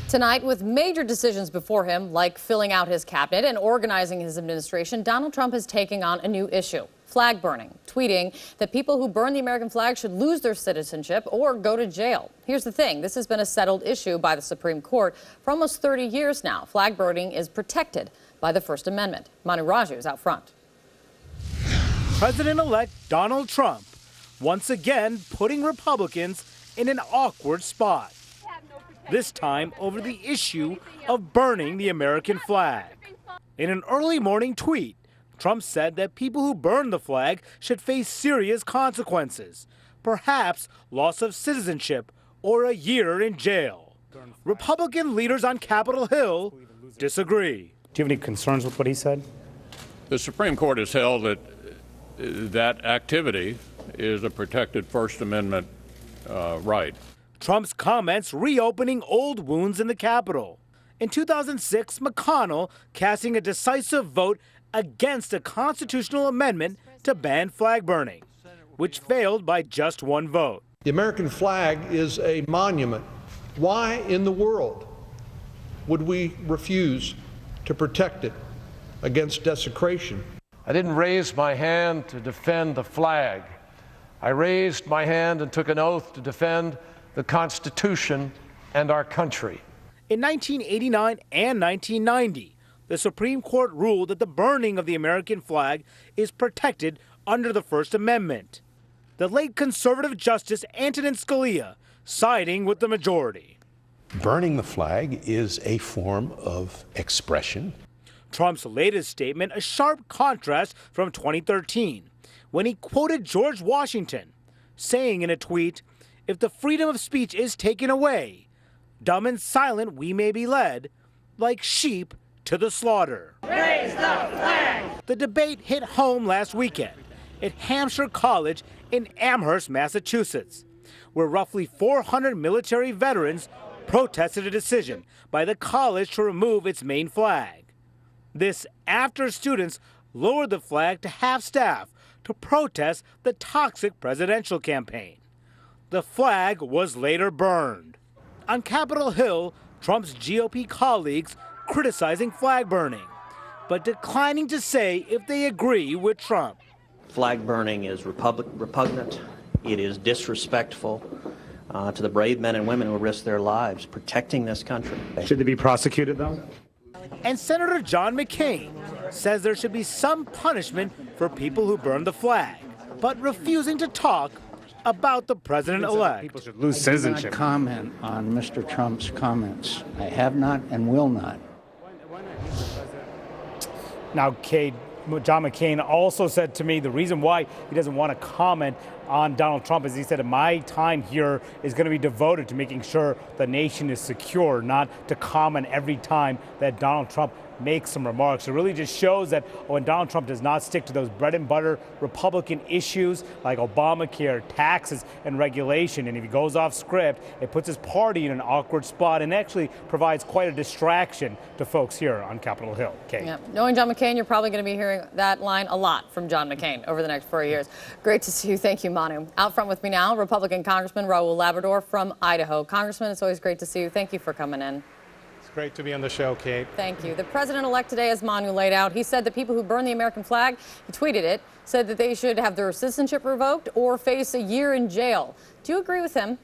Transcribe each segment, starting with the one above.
Tonight, with major decisions before him, like filling out his cabinet and organizing his administration, Donald Trump is taking on a new issue: flag burning, tweeting that people who burn the American flag should lose their citizenship or go to jail. Here's the thing: this has been a settled issue by the Supreme Court for almost 30 years now. Flag burning is protected by the First Amendment. Manu Raju is out front. President-elect Donald Trump once again putting Republicans in an awkward spot. This time over the issue of burning the American flag. In an early morning tweet, Trump said that people who burn the flag should face serious consequences, perhaps loss of citizenship or a year in jail. Republican leaders on Capitol Hill disagree. Do you have any concerns with what he said? The Supreme Court has held that that activity is a protected First Amendment right. Trump's comments reopening old wounds in the Capitol. In 2006, McConnell casting a decisive vote against a constitutional amendment to ban flag burning, which failed by just one vote. The American flag is a monument. Why in the world would we refuse to protect it against desecration? I didn't raise my hand to defend the flag. I raised my hand and took an oath to defend the Constitution and our country. In 1989 and 1990, the Supreme Court ruled that the burning of the American flag is protected under the First Amendment. The late conservative Justice Antonin Scalia siding with the majority. Burning the flag is a form of expression. Trump's latest statement, a sharp contrast from 2013, when he quoted George Washington, saying in a tweet, "If the freedom of speech is taken away, dumb and silent we may be led, like sheep to the slaughter." Raise the flag! The debate hit home last weekend at Hampshire College in Amherst, Massachusetts, where roughly 400 military veterans protested a decision by the college to remove its main flag. This after students lowered the flag to half-staff to protest the toxic presidential campaign. The flag was later burned. On Capitol Hill, Trump's GOP colleagues criticizing flag burning, but declining to say if they agree with Trump. Flag burning is repugnant. It is disrespectful to the brave men and women who risk their lives protecting this country. Should they be prosecuted, though? And Senator John McCain says there should be some punishment for people who burn the flag, but refusing to talk about the president-elect. People should lose citizenship. I cannot comment on Mr. Trump's comments. I have not and will not. Now, John McCain also said to me the reason why he doesn't want to comment on Donald Trump is he said, my time here is going to be devoted to making sure the nation is secure, not to comment every time that Donald Trump makes some remarks. It really just shows that when Donald Trump does not stick to those bread and butter Republican issues like Obamacare, taxes, and regulation, and if he goes off script, it puts his party in an awkward spot and actually provides quite a distraction to folks here on Capitol Hill. Kate. Yeah. Knowing John McCain, you're probably going to be hearing that line a lot from John McCain over the next 4 years. Great to see you. Thank you, Manu. Out front with me now, Republican Congressman Raul Labrador from Idaho. Congressman, it's always great to see you. Thank you for coming in. Great to be on the show, Kate. Thank you. The president-elect today, as Manu laid out, he said that people who burn the American flag, he tweeted it, said that they should have their citizenship revoked or face a year in jail. Do you agree with him?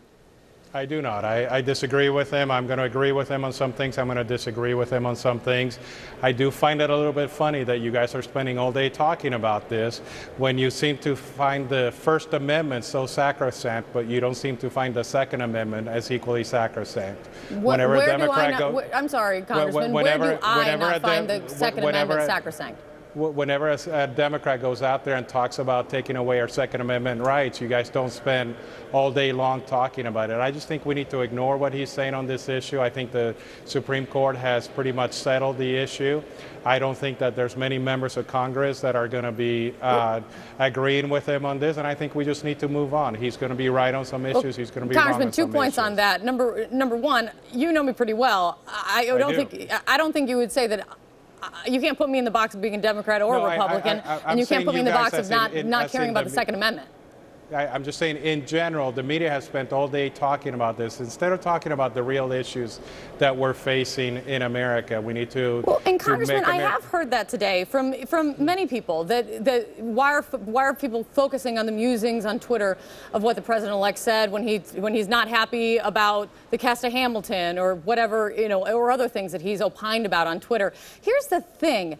I do not. I disagree with him. I'm going to agree with him on some things. I'm going to disagree with him on some things. I do find it a little bit funny that you guys are spending all day talking about this when you seem to find the First Amendment so sacrosanct, but you don't seem to find the Second Amendment as equally sacrosanct. Whenever a Democrat I'm sorry, Congressman, where do I not find the Second Amendment sacrosanct? Whenever a Democrat goes out there and talks about taking away our Second Amendment rights, you guys don't spend all day long talking about it. I just think we need to ignore what he's saying on this issue. I think the Supreme Court has pretty much settled the issue. I don't think that there's many members of Congress that are going to be agreeing with him on this, and I think we just need to move on. He's going to be right on some issues. He's going to be wrong on some issues. Congressman, 2 points on that. Number one, you know me pretty well. I don't think you would say that. You can't put me in the box of being a Democrat or a Republican, and you can't put me in the box of not caring about the Second Amendment. I'm just saying, in general, the media has spent all day talking about this. Instead of talking about the real issues that we're facing in America, we need to. Well, and Congressman, I have heard that today from many people that why are people focusing on the musings on Twitter of what the president-elect said when he's not happy about the cast of Hamilton or whatever, or other things that he's opined about on Twitter. Here's the thing.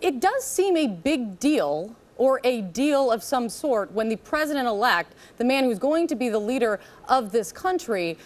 It does seem a big deal, or a deal of some sort, when the president-elect, the man who's going to be the leader of this country,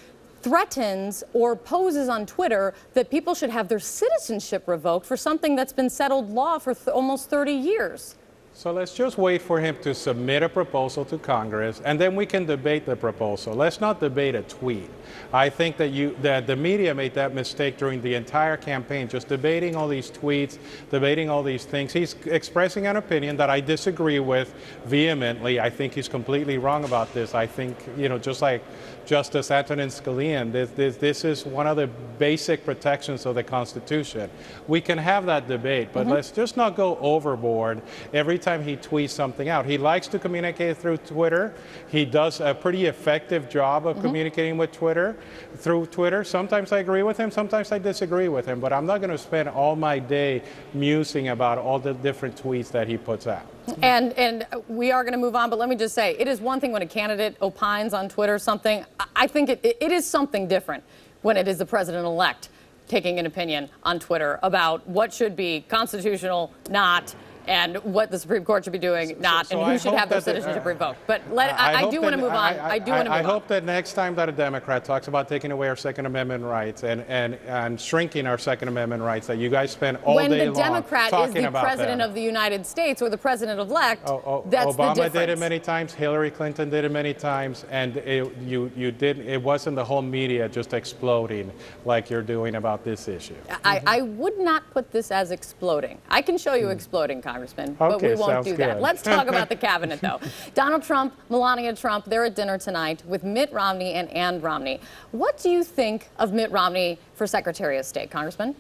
threatens or poses on Twitter that people should have their citizenship revoked for something that's been settled law for almost 30 years. So let's just wait for him to submit a proposal to Congress, and then we can debate the proposal. Let's not debate a tweet. I think that the media made that mistake during the entire campaign, just debating all these tweets, debating all these things. He's expressing an opinion that I disagree with vehemently. I think he's completely wrong about this. I think, just like Justice Antonin Scalia, this is one of the basic protections of the Constitution. We can have that debate, but let's just not go overboard every time he tweets something out. He likes to communicate through Twitter. He does a pretty effective job of communicating with Twitter, through Twitter. Sometimes I agree with him, sometimes I disagree with him, but I'm not going to spend all my day musing about all the different tweets that he puts out. And we are going to move on, but let me just say, it is one thing when a candidate opines on Twitter something. I think it is something different when it is the president-elect taking an opinion on Twitter about what should be constitutional, not, and what the Supreme Court should be doing, not, and who should have their citizenship revoked. But I do want to move on. I hope that next time that a Democrat talks about taking away our Second Amendment rights and shrinking our Second Amendment rights, that you guys spend all day long talking about when the Democrat is the president of the United States or the president-elect, that's the Obama difference. did it many times, Hillary Clinton did it many times, and it wasn't the whole media just exploding like you're doing about this issue. I would not put this as exploding. I can show you exploding, Congressman, but we won't do that. Let's talk about the cabinet, though. Donald Trump, Melania Trump, they're at dinner tonight with Mitt Romney and Ann Romney. What do you think of Mitt Romney for Secretary of State, Congressman?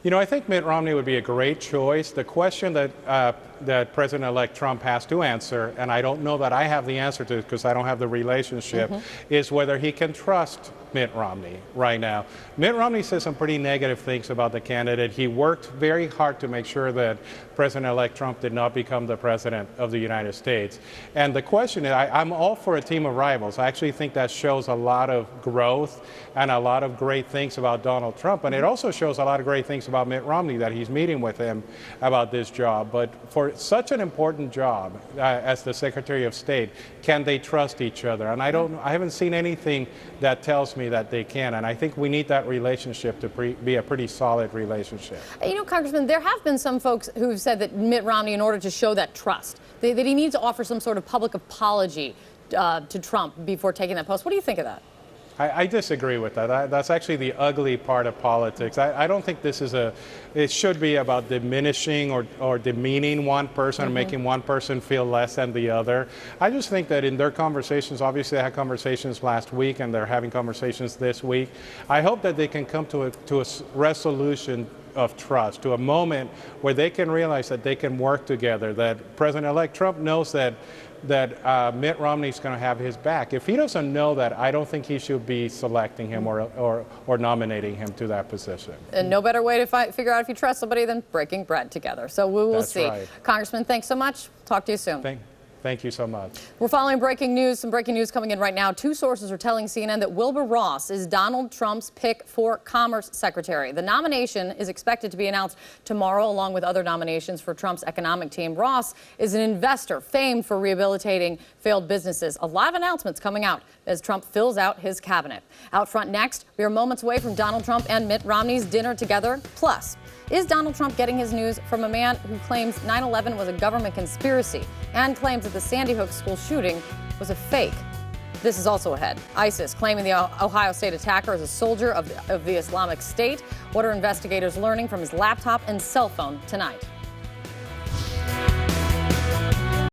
I think Mitt Romney would be a great choice. The question that President-elect Trump has to answer, and I don't know that I have the answer to it because I don't have the relationship, is whether he can trust Mitt Romney right now. Mitt Romney says some pretty negative things about the candidate. He worked very hard to make sure that President-elect Trump did not become the president of the United States. And the question is, I'm all for a team of rivals. I actually think that shows a lot of growth and a lot of great things about Donald Trump. And it also shows a lot of great things about Mitt Romney, that he's meeting with him about this job. But for such an important job as the Secretary of State, can they trust each other? And I haven't seen anything that tells me that they can, and I think we need that relationship to be a pretty solid relationship. Congressman, there have been some folks who've said that Mitt Romney, in order to show that trust, that he needs to offer some sort of public apology to Trump before taking that post. What do you think of that? I disagree with that. That's actually the ugly part of politics. I don't think it should be about diminishing or demeaning one person or making one person feel less than the other. I just think that in their conversations, obviously they had conversations last week and they're having conversations this week. I hope that they can come to a resolution of trust, to a moment where they can realize that they can work together, that President-elect Trump knows that Mitt Romney's going to have his back. If he doesn't know that, I don't think he should be selecting him or nominating him to that position. And no better way to figure out if you trust somebody than breaking bread together. So we will see. Right. Congressman, thanks so much. Talk to you soon. Thank you so much. We're following breaking news. Some breaking news coming in right now. Two sources are telling CNN that Wilbur Ross is Donald Trump's pick for Commerce Secretary. The nomination is expected to be announced tomorrow, along with other nominations for Trump's economic team. Ross is an investor famed for rehabilitating failed businesses. A lot of announcements coming out as Trump fills out his cabinet. Out front next, we are moments away from Donald Trump and Mitt Romney's dinner together. Plus, is Donald Trump getting his news from a man who claims 9/11 was a government conspiracy and claims that the Sandy Hook school shooting was a fake? This is also ahead. ISIS claiming the Ohio State attacker is a soldier of the Islamic State. What are investigators learning from his laptop and cell phone tonight?